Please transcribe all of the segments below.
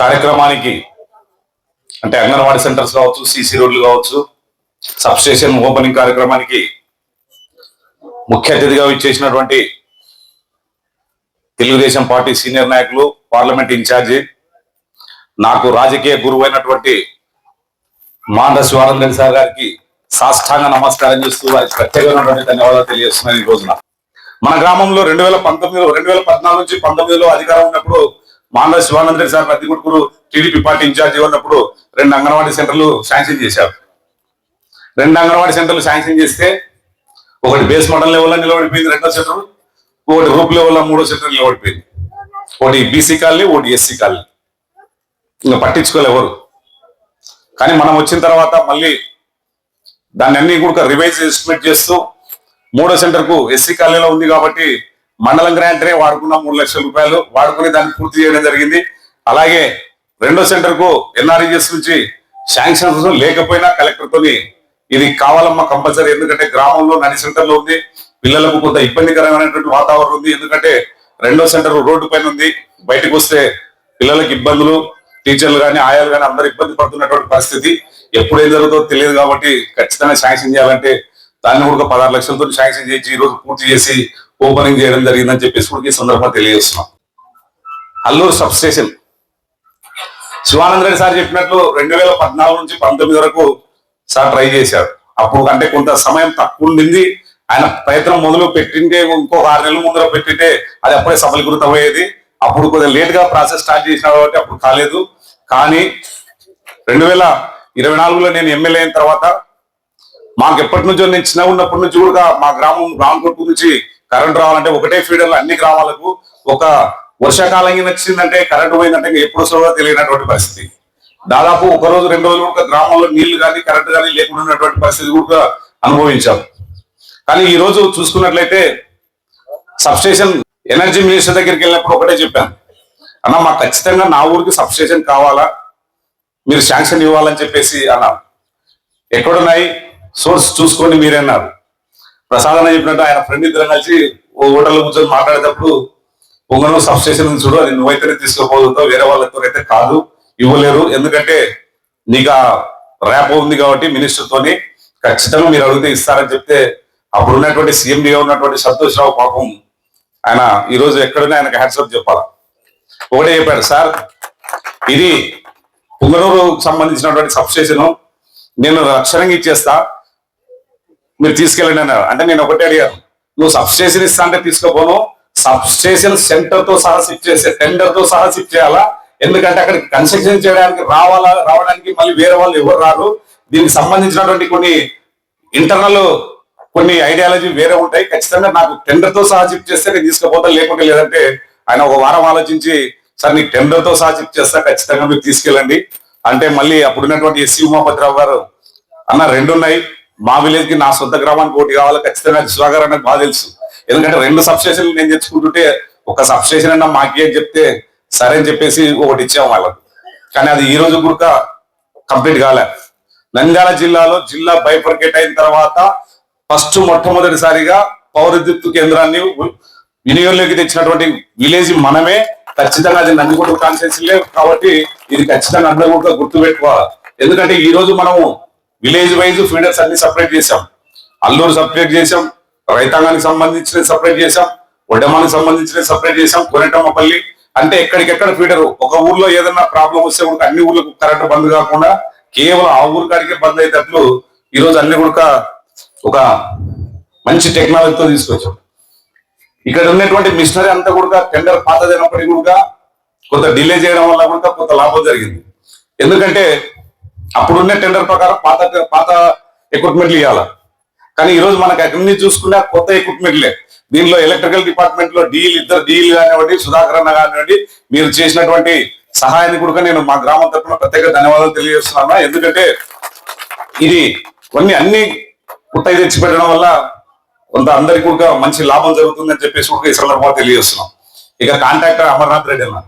కార్యక్రమానికి అంటే అంగన్వాడీ సెంటర్స్ కావచ్చు, సిసి రోడ్లు కావచ్చు, సబ్ స్టేషన్ ఓపెనింగ్ కార్యక్రమానికి ముఖ్య అతిథిగా ఇచ్చేసినటువంటి తెలుగుదేశం పార్టీ సీనియర్ నాయకులు, పార్లమెంట్ ఇన్ఛార్జి, నాకు రాజకీయ గురువు అయినటువంటి మాండ శివానంద రెడ్డి సార్ గారికి సాష్టాంగ నమస్కారం చేస్తూ వారికి ప్రత్యేకమైనటువంటి ధన్యవాదాలు తెలియజేస్తున్నాను. ఈ రోజున మన గ్రామంలో 2014 నుంచి 19లో అధికారం ఉన్నప్పుడు Manda Sivananda Reddy sir Peddagudukuru TDP party incharge ఉన్నప్పుడు 2 అంగన్వాడీ సెంటర్లు శాంక్షన్ చేశారు. 2 అంగన్వాడీ సెంటర్లు శాంక్షన్ చేస్తే ఒకటి బేస్ మోడల్ లెవెల్లో నిలబడిపోయింది, 2వ సెంటర్, ఒకటి రూప్ లెవెల్లో 3వ సెంటర్ నిలబడిపోయింది. ఒకటి బీసీ కాలనీ, ఒకటి ఎస్సీ కాలనీ. ఇంకా పట్టించుకోలేవరు. కానీ మనం వచ్చిన తర్వాత మళ్ళీ దాన్ని అన్ని కూడా రివైజ్ ఎస్టిమేట్ చేస్తూ 3వ సెంటర్కు ఎస్సీ కాలనీలో ఉంది కాబట్టి మండలం గ్రాంట్నే వాడుకున్న 3 లక్షల రూపాయలు వాడుకుని దాన్ని పూర్తి చేయడం జరిగింది. అలాగే 2వ సెంటర్కు ఎన్ఆర్ఈఎస్ నుంచి శాంక్షన్స్ లేకపోయినా కలెక్టర్తోని ఇది కావాలమ్మా కంపల్సరీ, ఎందుకంటే గ్రామంలో నడి సెంటర్లో ఉంది, పిల్లలకు కొంత ఇబ్బందికరమైనటువంటి వాతావరణం ఉంది. ఎందుకంటే 2వ సెంటర్ రోడ్డు పైన ఉంది, బయటకు వస్తే పిల్లలకు ఇబ్బందులు, టీచర్లు కానీ ఆయాలు కానీ అందరూ ఇబ్బంది పడుతున్నటువంటి పరిస్థితి. ఎప్పుడు ఏం జరుగుతుందో తెలియదు కాబట్టి ఖచ్చితంగా శాంక్షన్ చేయాలంటే దాన్ని కూడా 16 లక్షలతో శాంక్షన్ చేసి ఈ రోజు పూర్తి చేసి ఓపెనింగ్ చేయడం జరిగిందని చెప్పేసి కూడా ఈ సందర్భంగా తెలియజేస్తున్నాం. Alluru sub station Sivananda Reddy sir చెప్పినట్లు 2014 నుంచి 19 వరకు సార్ ట్రై చేశారు. అప్పుడు అంటే కొంత సమయం తక్కువ ఉండింది. ఆయన ప్రయత్నం మొదలు పెట్టింటే ఇంకొక 6 నెలల ముందర పెట్టింటే అది అప్పుడే సఫలీకృతం అయ్యేది. అప్పుడు కొద్దిగా లేట్ గా ప్రాసెస్ స్టార్ట్ చేసిన కాబట్టి అప్పుడు కాలేదు. కానీ 2024లో నేను ఎమ్మెల్యే అయిన తర్వాత మాకు ఎప్పటి నుంచో, నేను చిన్న ఉన్నప్పటి నుంచి కూడా మా గ్రామం రామకొట్టు నుంచి కరెంట్ రావాలంటే ఒకటే ఫీడర్లు అన్ని గ్రామాలకు, ఒక వర్షాకాలం వచ్చిందంటే కరెంటు పోయిందంటే ఎప్పుడు వస్తుందో తెలియనటువంటి పరిస్థితి. దాదాపు 1 రోజు 2 రోజులు కూడా గ్రామంలో నీళ్లు కానీ కరెంటు కానీ లేకుండా ఉన్నటువంటి పరిస్థితి కూడా అనుభవించాం. కానీ ఈ రోజు చూసుకున్నట్లయితే సబ్ స్టేషన్ ఎనర్జీ మినిస్టర్ దగ్గరికి వెళ్ళినప్పుడు ఒకటే చెప్పాను, అన్న మాకు ఖచ్చితంగా నా ఊరికి సబ్ స్టేషన్ కావాలా, మీరు శాంక్షన్ ఇవ్వాలని చెప్పేసి అన్నారు. ఎక్కడున్నాయి సోర్స్ చూసుకోండి మీరే అన్నారు. ప్రసాద్ అన్న చెప్పినట్టు ఆయన ఫ్రెండ్ ఇద్దరం కలిసి ఓ హోటల్లో కూర్చొని మాట్లాడేటప్పుడు పొంగనూరు సబ్ స్టేషన్ చూడు, అది నువ్వైతేనే తీసుకోపోతుందో వేరే వాళ్ళతో అయితే కాదు, ఇవ్వలేరు, ఎందుకంటే నీకు ఆ ర్యాప్ ఉంది కాబట్టి మినిస్టర్ తోని ఖచ్చితంగా మీరు అడిగితే ఇస్తారని చెప్తే అప్పుడు ఉన్నటువంటి సీఎండీగా ఉన్నటువంటి సంతోష్ రావు పాపం ఆయన ఈ రోజు ఎక్కడున్నా ఆయనకు హ్యాట్సాప్ చెప్పాలా. ఒకటే చెప్పాడు, సార్ ఇది పొంగనూరు సంబంధించినటువంటి సబ్ స్టేషన్ నేను రక్షణంగా ఇచ్చేస్తా, మీరు తీసుకెళ్ళండి అన్నారు. అంటే నేను ఒకటే అడిగాను, నువ్వు సబ్ స్టేషన్ ఇస్తా అంటే తీసుకోపోను, సబ్ స్టేషన్ సెంటర్ తో సహా షిఫ్ట్ చేసే, టెండర్ తో సహా షిఫ్ట్ చేయాలా, ఎందుకంటే అక్కడికి కన్స్ట్రక్షన్ చేయడానికి రావడానికి మళ్ళీ వేరే వాళ్ళు ఎవరు రారు. దీనికి సంబంధించినటువంటి కొన్ని ఇంటర్నల్ కొన్ని ఐడియాలజీ వేరే ఉంటాయి, ఖచ్చితంగా నాకు టెండర్ తో సహా షిఫ్ట్ చేస్తే నేను తీసుకుపోతా, లేకుంటే లేదంటే ఆయన ఒక వారం ఆలోచించి సార్ నీకు టెండర్ తో సహా షిఫ్ట్ చేస్తా, ఖచ్చితంగా మీరు తీసుకెళ్ళండి అంటే మళ్ళీ అప్పుడున్నటువంటి ఎస్సీ ఉమాపతిరావు గారు అన్న 2 ఉన్నాయి, మా విలేజ్ కి నా సొంత గ్రామానికి ఒకటి కావాలి, ఖచ్చితంగా సుధాకర్ అన్నకు బాగా తెలుసు, ఎందుకంటే 2 సబ్ స్టేషన్లు నేను తెచ్చుకుంటుంటే ఒక సబ్ స్టేషన్ అన్నా మాకేం చెప్తే సరే అని చెప్పేసి ఒకటి ఇచ్చాం వాళ్ళకు. కానీ అది ఈ రోజు కూడా కంప్లీట్ కాలే. నంద్యాల జిల్లాలో జిల్లా బైఫర్కేట్ అయిన తర్వాత ఫస్ట్ మొట్టమొదటిసారిగా పౌర విద్యుత్ కేంద్రాన్ని వినియోగంలోకి తెచ్చినటువంటి విలేజ్ మనమే. ఖచ్చితంగా అది నందికొట్టు కాన్స్టిట్యున్సీలే కాబట్టి ఇది ఖచ్చితంగా అందరూ కూడా గుర్తుపెట్టుకోవాలి. ఎందుకంటే ఈ రోజు మనము విలేజ్ వైజ్ ఫీడర్స్ అన్ని సపరేట్ చేసాం, అల్లూరు సపరేట్ చేసాం, రైతాంగానికి సంబంధించిన సపరేట్ చేసాం, వడ్డమానికి సంబంధించిన సపరేట్ చేసాం, కొనటమ్మపల్లి అంటే ఎక్కడికెక్కడ ఫీడర్. ఒక ఊర్లో ఏదన్నా ప్రాబ్లం వస్తే కూడా అన్ని ఊర్లకు కరెంట్ బంద్ కాకుండా కేవలం ఆ ఊరు కాడికే బంద్ అయ్యేటట్లు ఈ రోజు అన్ని కూడా ఒక మంచి టెక్నాలజీతో తీసుకొచ్చాం. ఇక్కడ ఉన్నటువంటి మిషనరీ అంతా కూడా టెండర్ పాతదైనప్పటికీ కూడా కొంత డిలే చేయడం వల్ల కూడా కొంత లాభం జరిగింది. ఎందుకంటే అప్పుడున్న టెండర్ ప్రకారం పాత ఎక్విప్మెంట్లు ఇవ్వాలి, కానీ ఈ రోజు మనకు అన్ని చూసుకున్నా కొత్త ఎక్విప్మెంట్లే. దీనిలో ఎలక్ట్రికల్ డిపార్ట్మెంట్ లో ఇద్దరు డీలు కానివ్వండి, సుధాకర్ అన్న కానివ్వండి, మీరు చేసినటువంటి సహాయాన్ని కూడా నేను మా గ్రామం తరఫున ప్రత్యేక ధన్యవాదాలు తెలియజేస్తున్నా. ఎందుకంటే ఇది అన్ని కొత్తగా తెచ్చిపెట్టడం వల్ల కొంత అందరికీ కూడా మంచి లాభం జరుగుతుందని చెప్పేసి కూడా ఈ సందర్భంగా తెలియజేస్తున్నాం. ఇక కాంట్రాక్టర్ అమర్నాథ్ రెడ్డి అన్న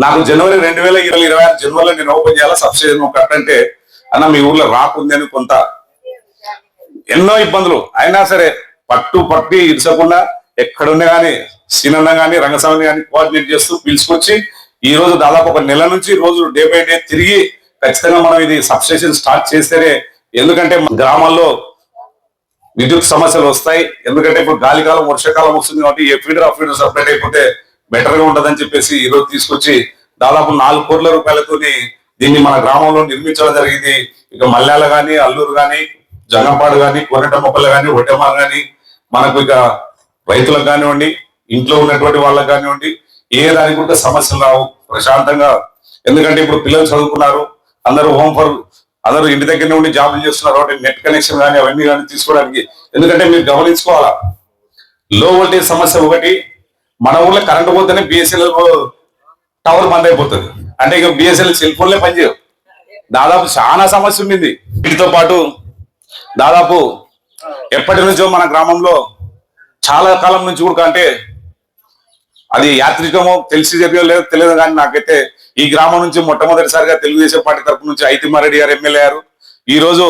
నాకు జనవరి 2026 జనవరిలో నేను ఓపెన్ చేయాలా సబ్ స్టేషన్ కట్టంటే, అన్న మీ ఊర్లో రాకుంది అని కొంత ఎన్నో ఇబ్బందులు అయినా సరే పట్టి ఇడ్చకుండా ఎక్కడున్నా కానీ సీనన్న కానీ రంగస్వామిని కానీ కోఆర్డినేట్ చేస్తూ పిలుచుకొచ్చి ఈ రోజు దాదాపు ఒక నెల నుంచి రోజు డే బై డే తిరిగి ఖచ్చితంగా మనం ఇది సబ్స్టేషన్ స్టార్ట్ చేస్తేనే, ఎందుకంటే గ్రామాల్లో విద్యుత్ సమస్యలు వస్తాయి. ఎందుకంటే ఇప్పుడు గాలికాలం వర్షాకాలం వస్తుంది కాబట్టి ఏ ఫీడర్ ఆ ఫీడర్ సపరేట్ అయిపోతే బెటర్ గా ఉంటదని చెప్పేసి ఈ రోజు తీసుకొచ్చి దాదాపు 4 కోట్ల రూపాయలతోని దీన్ని మన గ్రామంలో నిర్మించడం జరిగింది. ఇక మల్యాల గాని, అల్లూరు గాని, జంగంపాడు గాని, కోనటమ్మపల్లి గాని, ఒడ్డెమార్ గాని, మనకు ఇక రైతులకు కానివ్వండి, ఇంట్లో ఉన్నటువంటి వాళ్ళకి కానివ్వండి, ఏ దానికి కూడా సమస్యలు రావు ప్రశాంతంగా. ఎందుకంటే ఇప్పుడు పిల్లలు చదువుకున్నారు, అందరూ అందరూ ఇంటి దగ్గర ఉండి జాబులు చేస్తున్నారు కాబట్టి నెట్ కనెక్షన్ కానీ అవన్నీ కానీ తీసుకోవడానికి. ఎందుకంటే మీరు గమనించుకోవాలా, లో వోల్టేజ్ సమస్య ఒకటి, మన ఊర్లో కరెంట్ పోతేనే బిఎస్ఎన్ఎల్ టవర్ బంద్ అయిపోతుంది. అంటే ఇక బిఎస్ఎన్ఎల్ సెల్ ఫోన్లే పనిచేయవు. దాదాపు చాలా సమస్య ఉండింది. వీటితో పాటు దాదాపు ఎప్పటి నుంచో మన గ్రామంలో చాలా కాలం నుంచి కూడా, అంటే అది యాత్రికమో తెలిసి జరిగో తెలియదు కానీ నాకైతే ఈ గ్రామం నుంచి మొట్టమొదటిసారిగా తెలుగుదేశం పార్టీ తరఫు నుంచి ఐతిమారెడ్డి గారు ఎమ్మెల్యే గారు, ఈ రోజు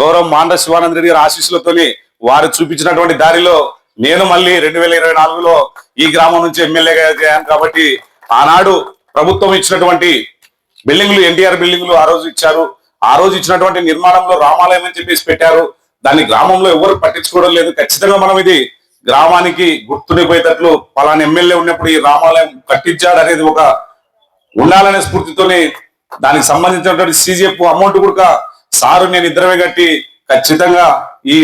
గౌరవం మాండ్ర శివానంద రెడ్డి గారి ఆశీస్సులతోని వారు చూపించినటువంటి దారిలో నేను మళ్ళీ 2024లో ఈ గ్రామం నుంచి ఎమ్మెల్యేగా అయ్యాను. కాబట్టి ఆనాడు ప్రభుత్వం ఇచ్చినటువంటి బిల్డింగ్లు, ఎన్టీఆర్ బిల్డింగ్లు ఆ రోజు ఇచ్చారు. ఆ రోజు ఇచ్చినటువంటి నిర్మాణంలో రామాలయం అని చెప్పేసి పెట్టారు. దాన్ని గ్రామంలో ఎవరు పట్టించుకోవడం లేదు. ఖచ్చితంగా మనం ఇది గ్రామానికి గుర్తుండిపోయేటట్లు పలానా ఎమ్మెల్యే ఉన్నప్పుడు ఈ రామాలయం కట్టించాడు అనేది ఒక ఉండాలనే స్ఫూర్తితోనే దానికి సంబంధించినటువంటి సిజిఎఫ్ అమౌంట్ కూడా సారు నేను ఇద్దరమే కట్టి ఖచ్చితంగా ఈ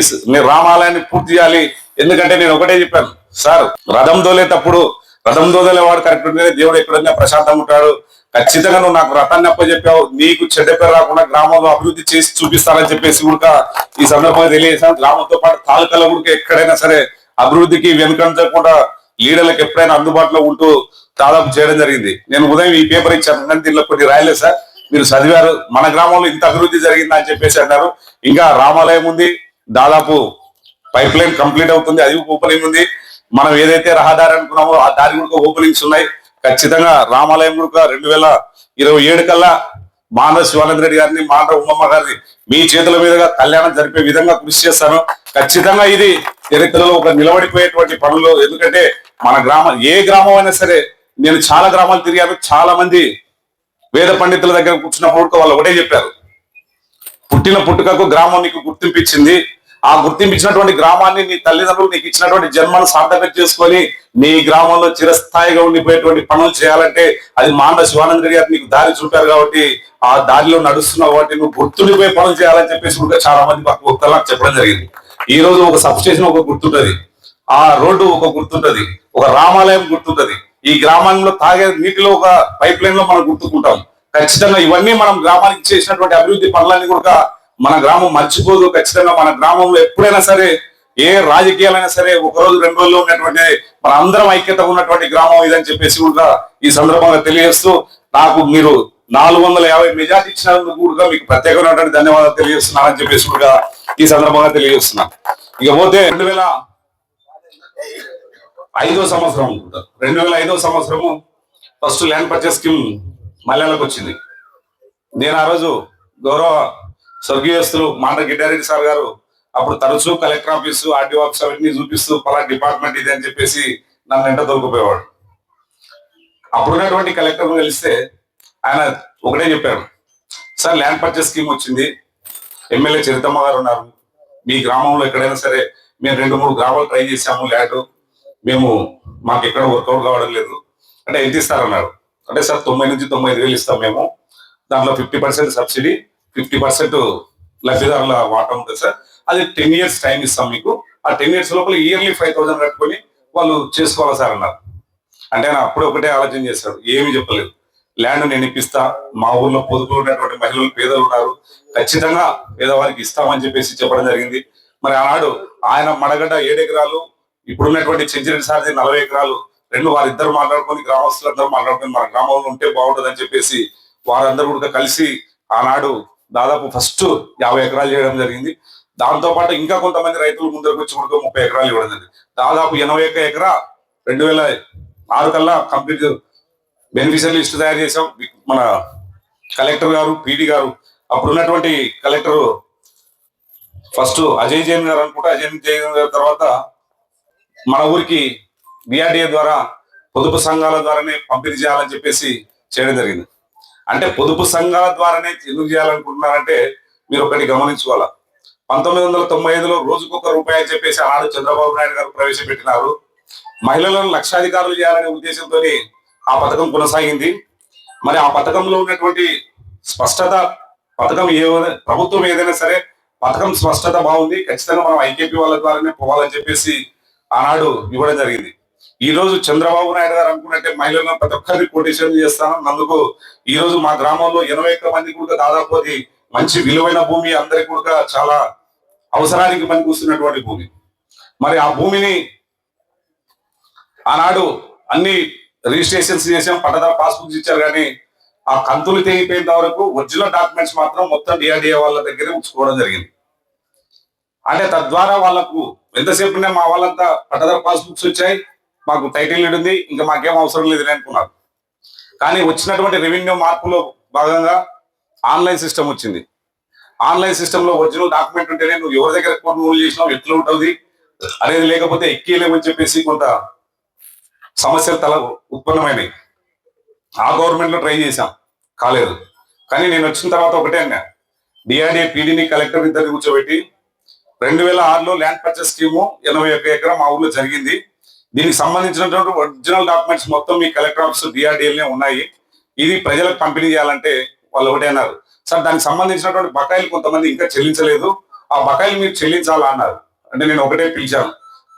రామాలయాన్ని పూర్తి చేయాలి. ఎందుకంటే నేను ఒకటే చెప్పాను, సార్ రథం దోలేటప్పుడు రథం దోలేవాడు కరెక్ట్ ఉంటేనే దేవుడు ఎక్కడన్నా ప్రశాంతంగా ఉంటాడు. ఖచ్చితంగా నువ్వు నాకు రథాన్ని అప్పచెప్పావు, నీకు చెడ్డ పేరు రాకుండా గ్రామంలో అభివృద్ధి చేసి చూపిస్తానని చెప్పేసి కూడా ఈ సందర్భంగా తెలియజేశాను. గ్రామంతో పాటు తాలూకాలో కూడా ఎక్కడైనా సరే అభివృద్ధికి వెనుకంచకుండా లీడర్లకు ఎప్పుడైనా అందుబాటులో ఉంటూ దాదాపు చేయడం జరిగింది. నేను ఉదయం ఈ పేపర్ ఇచ్చాను కానీ దీనిలో కొన్ని రాయలేదు సార్, మీరు చదివారు. మన గ్రామంలో ఇంత అభివృద్ధి జరిగిందా అని చెప్పేసి అన్నారు. ఇంకా రామాలయం ఉంది, దాదాపు పైప్ లైన్ కంప్లీట్ అవుతుంది, అది ఓపెనింగ్ ఉంది. మనం ఏదైతే రహదారి అనుకున్నామో ఆ దారి కూడా ఓపెనింగ్స్ ఉన్నాయి. ఖచ్చితంగా రామాలయం కూడా 2027 కల్లా మాండ్ర శివానంద రెడ్డి గారిని, మాండ్ర ఉమ్మమ్మ గారిని మీ చేతుల మీదుగా కళ్యాణం జరిపే విధంగా కృషి చేస్తాను. ఖచ్చితంగా ఇది చరిత్రలో ఒక నిలబడిపోయేటువంటి పనులు. ఎందుకంటే మన గ్రామం, ఏ గ్రామం అయినా సరే, నేను చాలా గ్రామాలు తిరిగాను. చాలా మంది వేద పండితుల దగ్గర కూర్చున్నప్పుడు వాళ్ళు ఒకటే చెప్పారు, పుట్టిన పుట్టుకకు గ్రామం నీకు గుర్తింపించింది. ఆ గుర్తింపించినటువంటి గ్రామాన్ని నీ తల్లిదండ్రులు నీకు ఇచ్చినటువంటి జన్మను సార్థకం చేసుకొని నీ గ్రామంలో చిరస్థాయిగా ఉండిపోయేటువంటి పనులు చేయాలంటే అది మాండ్ర శివానంద రెడ్డి గారు నీకు దారి చూపారు. కాబట్టి ఆ దారిలో నడుస్తున్నావు కాబట్టి నువ్వు గుర్తుండిపోయే పనులు చేయాలని చెప్పేసి కూడా చాలా మంది పక్క భక్తులు నాకు చెప్పడం జరిగింది. ఈ రోజు ఒక సబ్ స్టేషన్ ఒక గుర్తుంటది, ఆ రోడ్డు ఒక గుర్తుంటది, ఒక రామాలయం గుర్తుంటది, ఈ గ్రామంలో తాగే నీటిలో ఒక పైప్ లైన్ లో మనం గుర్తుకుంటాం. ఖచ్చితంగా ఇవన్నీ మనం గ్రామానికి చేసినటువంటి అభివృద్ధి పనులన్నీ కూడా మన గ్రామం మర్చిపోదు. ఖచ్చితంగా మన గ్రామంలో ఎప్పుడైనా సరే, ఏ రాజకీయాలైనా సరే, 1 రోజు 2 రోజుల్లో ఉన్నటువంటి మన అందరం ఐక్యత ఉన్నటువంటి గ్రామం ఇదని చెప్పేసి కూడా ఈ సందర్భంగా తెలియజేస్తూ, నాకు మీరు 450 మెజార్టీ ఇచ్చినందుకు కూడా మీకు ప్రత్యేకమైనటువంటి ధన్యవాదాలు తెలియజేస్తున్నానని చెప్పేసి కూడా ఈ సందర్భంగా తెలియజేస్తున్నాను. ఇక పోతే 2005వ సంవత్సరం అనుకుంటా, 2005వ సంవత్సరము ఫస్ట్ ల్యాండ్ పర్చేస్ స్కీమ్ మల్యాలకు వచ్చింది. నేను ఆ రోజు గౌరవ స్వర్గీయస్తులు మాండ్ర గిడ్డారెడ్డి సార్ గారు అప్పుడు తరచూ కలెక్టర్ ఆఫీసు, ఆర్డీఓ ఆఫీస్ అవన్నీ చూపిస్తూ పలా డిపార్ట్మెంట్ ఇది అని చెప్పేసి నన్ను వెంట దొరికిపోయేవాడు. అప్పుడున్నటువంటి కలెక్టర్ కలిస్తే ఆయన ఒకటే చెప్పారు, సార్ ల్యాండ్ పర్చేస్ స్కీమ్ వచ్చింది, ఎమ్మెల్యే చరితమ్మ గారు ఉన్నారు, మీ గ్రామంలో ఎక్కడైనా సరే, మేము 2-3 గ్రామాలు ట్రై చేసాము ల్యాండ్, మాకు ఎక్కడ వర్కౌట్ కావడం లేదు అంటే ఎంత ఇస్తారన్నారు. అంటే సార్ 90 నుంచి 95,000 ఇస్తాం మేము, దాంట్లో 50% సబ్సిడీ, 50% లబ్ధిదారుల వాటా ఉంటుంది సార్, అది 10 years టైం ఇస్తాం మీకు, ఆ 10 years లోపల ఇయర్లీ 5,000 కట్టుకొని వాళ్ళు చేసుకోవాలి సార్ అన్నారు. అంటే ఆయన అప్పుడే ఒకటే ఆలోచన చేశాడు, ఏమి చెప్పలేదు, ల్యాండ్ నేను ఇప్పిస్తా, మా ఊర్లో పొదుపులు ఉన్నటువంటి మహిళలు పేదలు ఉన్నారు, ఖచ్చితంగా పేదవారికి ఇస్తామని చెప్పేసి చెప్పడం జరిగింది. మరి ఆనాడు ఆయన మడగడ్డ 7 ఎకరాలు, ఇప్పుడున్నటువంటి చెంచిరెడ్డి సార్ది 40 ఎకరాలు, వారిద్దరు మాట్లాడుకొని, గ్రామస్తులందరూ మాట్లాడుకొని మన గ్రామంలో ఉంటే బాగుంటుంది అని చెప్పేసి వారందరూ కూడా కలిసి ఆనాడు దాదాపు ఫస్ట్ 50 ఎకరాలు చేయడం జరిగింది. దాంతో పాటు ఇంకా కొంతమంది రైతులు ముందరకు వచ్చి కూడా 30 ఎకరాలు ఇవ్వడం జరిగింది. దాదాపు 81 ఎకరా 2006 కల్లా కంప్లీట్ బెనిఫిషియల్ లిస్ట్ తయారు చేసాం. మన కలెక్టర్ గారు, పీడీ గారు, అప్పుడు ఉన్నటువంటి కలెక్టర్ ఫస్ట్ అజయ్ జైన్ గారు అనుకుంటా, అజయ్ జైన్ గారి తర్వాత మన ఊరికి బిఆర్డీఏ ద్వారా పొదుపు సంఘాల ద్వారానే పంపిణీ చేయాలని చెప్పేసి చేయడం జరిగింది. అంటే పొదుపు సంఘాల ద్వారానే ఎందుకు చేయాలనుకుంటున్నారంటే మీరు ఒకటి గమనించుకోవాలా. 1995లో రోజుకొక రూపాయి అని చెప్పేసి ఆనాడు చంద్రబాబు నాయుడు గారు ప్రవేశపెట్టినారు. మహిళలను లక్షాధికారులు చేయాలనే ఉద్దేశంతో ఆ పథకం కొనసాగింది. మరి ఆ పథకంలో ఉన్నటువంటి స్పష్టత, పథకం ప్రభుత్వం ఏదైనా సరే పథకం స్పష్టత బాగుంది, ఖచ్చితంగా మనం ఐకేపీ వాళ్ళ ద్వారానే పోవాలని చెప్పేసి ఆనాడు ఇవ్వడం జరిగింది. ఈ రోజు చంద్రబాబు నాయుడు గారు అనుకున్నట్టే మహిళలను ప్రతి ఒక్కరిని కొటేషన్ చేస్తాను. అందుకు ఈ రోజు మా గ్రామంలో 80 మంది కూడా దాదాపు అది మంచి విలువైన భూమి, అందరికి కూడా చాలా అవసరానికి పనికొస్తున్నటువంటి భూమి. మరి ఆ భూమిని ఆనాడు అన్ని రిజిస్ట్రేషన్స్ చేసాం, పట్టదారు పాస్బుక్స్ ఇచ్చారు, కానీ ఆ కంతులు తెగిపోయేంత వరకు ఒరిజినల్ డాక్యుమెంట్స్ మాత్రం మొత్తం డిఆర్డిఏ వాళ్ళ దగ్గరే ఉంచుకోవడం జరిగింది. అంటే తద్వారా వాళ్ళకు ఎంతసేపు మా వాళ్ళంతా పట్టదారు పాస్బుక్స్ వచ్చాయి, మాకు టైటిల్ డీడ్ ఉంది, ఇంకా మాకేం అవసరం లేదని అనుకున్నారు. కానీ వచ్చినటువంటి రెవెన్యూ మార్పులో భాగంగా ఆన్లైన్ సిస్టమ్ వచ్చింది. ఆన్లైన్ సిస్టమ్ లో ఒరిజినల్ డాక్యుమెంట్ ఉంటేనే నువ్వు ఎవరి దగ్గర కొనుగోలు చేసినావు, ఎట్లా ఉంటుంది అనేది, లేకపోతే ఎక్కిలేమని చెప్పేసి కొంత సమస్యలు ఉత్పన్నమైనవి. ఆ గవర్నమెంట్ లో ట్రై చేశాం, కాలేదు. కానీ నేను వచ్చిన తర్వాత ఒకటే అన్నా, డిఆర్డిఏ పీడీని కలెక్టర్ ఇద్దరు కూర్చోబెట్టి 2006లో ల్యాండ్ పర్చేస్ స్కీము 81 ఎకరం మా ఊర్లో జరిగింది. దీనికి సంబంధించినటువంటి ఒరిజినల్ డాక్యుమెంట్స్ మొత్తం మీ కలెక్టర్ ఆఫీస్ డిఆర్డిఏలనే ఉన్నాయి. ఇది ప్రజలకు పంపిణీ చేయాలంటే వాళ్ళు ఒకటే అన్నారు, సార్ దానికి సంబంధించినటువంటి బకాయిలు కొంతమంది ఇంకా చెల్లించలేదు, ఆ బకాయిలు మీరు చెల్లించాలా అన్నారు. అంటే నేను ఒకటే పిలిచాను,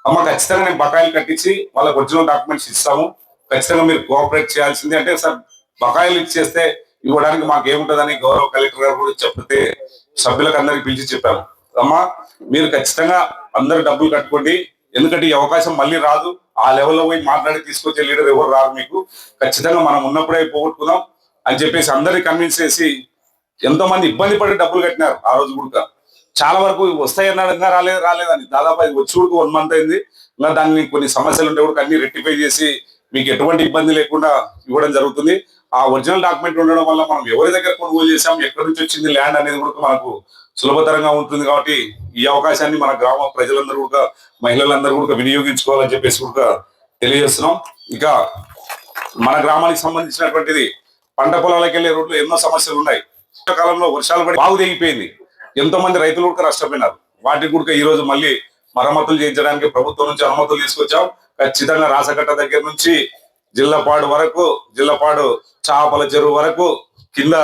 అమ్మ ఖచ్చితంగా నేను బకాయిలు కట్టించి వాళ్ళకి ఒరిజినల్ డాక్యుమెంట్స్ ఇస్తాము, ఖచ్చితంగా మీరు కోఆపరేట్ చేయాల్సింది. అంటే సార్ బకాయిలు ఇచ్చేస్తే ఇవ్వడానికి మాకు ఏముంటుందని గౌరవ కలెక్టర్ గారు కూడా చెప్తే సభ్యులకు అందరికి పిలిచి చెప్పాము, అమ్మా మీరు ఖచ్చితంగా అందరు డబ్బులు కట్టుకోండి, ఎందుకంటే ఈ అవకాశం మళ్ళీ రాదు, ఆ లెవెల్లో పోయి మాట్లాడి తీసుకొచ్చే లీడర్ ఎవరు రాదు, మీకు ఖచ్చితంగా మనం ఉన్నప్పుడే పోగొట్టుకుందాం అని చెప్పేసి అందరినీ కన్విన్స్ చేసి ఎంతో మంది ఇబ్బంది పడి డబ్బులు కట్టినారు. ఆ రోజు కూడా చాలా వరకు వస్తాయన్నాడు, ఇంకా రాలేదని దాదాపు అది వచ్చి కూడా 1 మంత్ అయింది. ఇంకా దాన్ని కొన్ని సమస్యలు ఉంటే కూడా అన్ని రెక్టిఫై చేసి మీకు ఎటువంటి ఇబ్బంది లేకుండా ఇవ్వడం జరుగుతుంది. ఆ ఒరిజినల్ డాక్యుమెంట్ ఉండడం వల్ల మనం ఎవరి దగ్గర కొనుగోలు చేసాం, ఎక్కడి నుంచి వచ్చింది ల్యాండ్ అనేది కూడా మనకు సులభతరంగా ఉంటుంది. కాబట్టి ఈ అవకాశాన్ని మన గ్రామ ప్రజలందరూ కూడా, మహిళలందరూ కూడా వినియోగించుకోవాలని చెప్పేసి కూడా తెలియజేస్తున్నాం. ఇక మన గ్రామానికి సంబంధించినటువంటిది పంట పొలాలకు వెళ్లే రోడ్లు ఎన్నో సమస్యలు ఉన్నాయి. కాలంలో వర్షాలు పడి బాగు తెగిపోయింది, ఎంతో మంది రైతులు కూడా నష్టపోయినారు. వాటికి కూడా ఈ రోజు మళ్ళీ మరమ్మతులు చేయించడానికి ప్రభుత్వం నుంచి అనుమతులు తీసుకొచ్చాం. ఖచ్చితంగా రాసకట్ట దగ్గర నుంచి జిల్లపాడు వరకు, జిల్లపాడు చాపల చెరువు వరకు కింద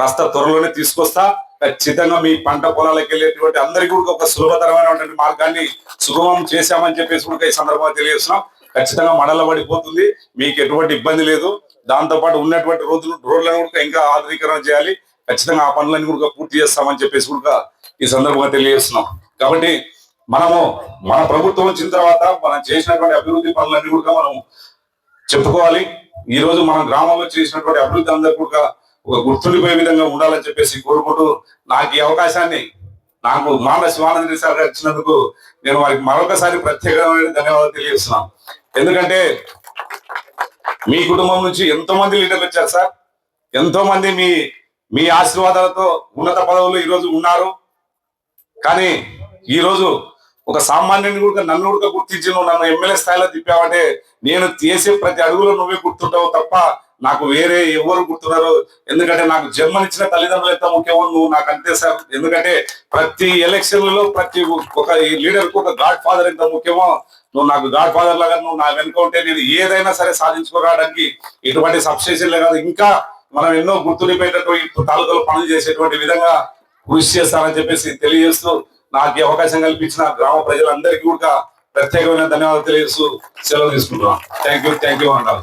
రస్తా త్వరలోనే తీసుకొస్తా. ఖచ్చితంగా మీ పంట పొలాలకు వెళ్ళేటువంటి అందరికీ కూడా ఒక సులభతరమైనటువంటి మార్గాన్ని సుగమం చేశామని చెప్పేసి కూడా ఈ సందర్భంగా తెలియజేస్తున్నాం. ఖచ్చితంగా మడల పడిపోతుంది, మీకు ఎటువంటి ఇబ్బంది లేదు. దాంతో పాటు ఉన్నటువంటి రోడ్లను కూడా ఇంకా ఆధునీకరణ చేయాలి, ఖచ్చితంగా ఆ పనులన్నీ కూడా పూర్తి చేస్తామని చెప్పేసి కూడా ఈ సందర్భంగా తెలియజేస్తున్నాం. కాబట్టి మనము మన ప్రభుత్వం వచ్చిన తర్వాత మనం చేసినటువంటి అభివృద్ధి పనులన్నీ కూడా మనం చెప్పుకోవాలి. ఈ రోజు మన గ్రామంలో చేసినటువంటి అభివృద్ధి అందరూ కూడా ఒక గుర్తుండిపోయే విధంగా ఉండాలని చెప్పేసి కోరుకుంటూ, నాకు ఈ అవకాశాన్ని నాకు మాన శివానంద సార్ గారు ఇచ్చినందుకు నేను వారికి మరొకసారి ప్రత్యేకమైన ధన్యవాదాలు తెలియజేస్తున్నాను. ఎందుకంటే మీ కుటుంబం నుంచి ఎంతో మంది లీడర్లు వచ్చారు సార్, ఎంతో మంది మీ ఆశీర్వాదాలతో ఉన్నత పదవులు ఈ రోజు ఉన్నారు. కానీ ఈ రోజు ఒక సామాన్యుని కూడా నన్ను కూడా గుర్తించి నువ్వు నన్ను ఎమ్మెల్యే స్థాయిలో తిప్పావంటే నేను చేసే ప్రతి అడుగులో నువ్వే గుర్తుంటావు తప్ప నాకు వేరే ఎవరు గుర్తున్నారు. ఎందుకంటే నాకు జన్మనిచ్చిన తల్లిదండ్రులు ఎంత ముఖ్యమో నువ్వు నాకు అంతే సార్. ఎందుకంటే ప్రతి ఎలక్షన్లలో ప్రతి ఒక లీడర్ కు ఒక గాడ్ ఫాదర్ ఎంత ముఖ్యమో నువ్వు నాకు గాడ్ ఫాదర్ లాగా నువ్వు నా వెనుక ఉంటే నేను ఏదైనా సరే సాధించుకోవడానికి ఎటువంటి సబ్స్టేషన్లే కాదు, ఇంకా మనం ఎన్నో గుర్తుండిపోయేటటువంటి తాలూకాలో పనులు చేసేటువంటి విధంగా కృషి చేస్తానని చెప్పేసి తెలియజేస్తూ, నాకు ఈ అవకాశం కల్పించిన గ్రామ ప్రజలందరికీ కూడా ప్రత్యేకమైన ధన్యవాదాలు తెలియజేస్తూ సెలవు తీసుకుంటున్నాను. థ్యాంక్ యూ అన్నారు.